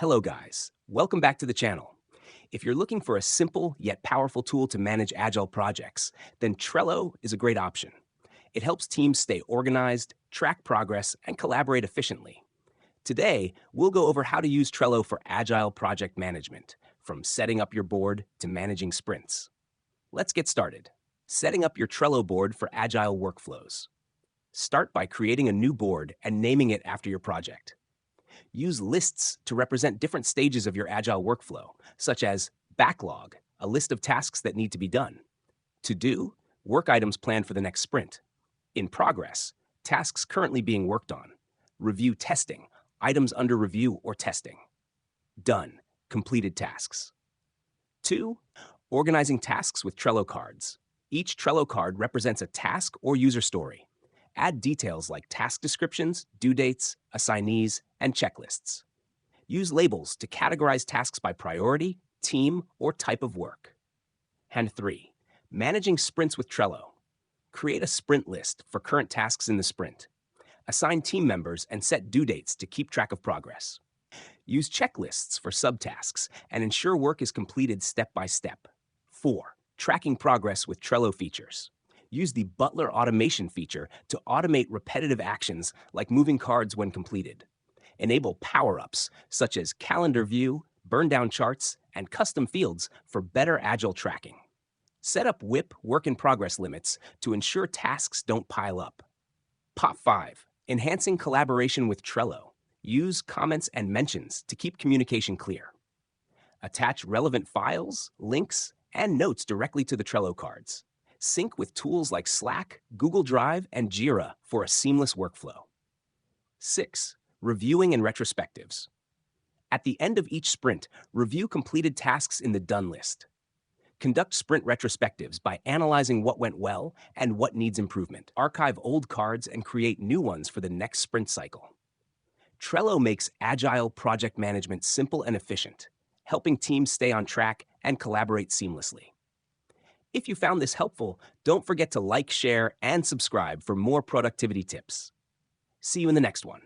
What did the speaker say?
Hello guys, welcome back to the channel. If you're looking for a simple yet powerful tool to manage Agile projects, then Trello is a great option. It helps teams stay organized, track progress, and collaborate efficiently. Today, we'll go over how to use Trello for Agile project management, from setting up your board to managing sprints. Let's get started. Setting up your Trello board for Agile workflows. Start by creating a new board and naming it after your project. Use lists to represent different stages of your Agile workflow, such as backlog, a list of tasks that need to be done; to do, work items planned for the next sprint; in progress, tasks currently being worked on; review testing, items under review or testing; done, completed tasks. 2. Organizing tasks with Trello cards. Each Trello card represents a task or user story. Add details like task descriptions, due dates, assignees, and checklists. Use labels to categorize tasks by priority, team, or type of work. And 3. Managing sprints with Trello. Create a sprint list for current tasks in the sprint. Assign team members and set due dates to keep track of progress. Use checklists for subtasks and ensure work is completed step by step. 4. Tracking progress with Trello features. Use the Butler automation feature to automate repetitive actions like moving cards when completed. Enable power-ups such as calendar view, burn-down charts, and custom fields for better Agile tracking. Set up WIP work-in-progress limits to ensure tasks don't pile up. Pop 5. Enhancing collaboration with Trello. Use comments and mentions to keep communication clear. Attach relevant files, links, and notes directly to the Trello cards. Sync with tools like Slack, Google Drive, and Jira for a seamless workflow. 6. Reviewing and retrospectives. At the end of each sprint, review completed tasks in the done list. Conduct sprint retrospectives by analyzing what went well and what needs improvement. Archive old cards and create new ones for the next sprint cycle. Trello makes Agile project management simple and efficient, helping teams stay on track and collaborate seamlessly. If you found this helpful, don't forget to like, share, and subscribe for more productivity tips. See you in the next one.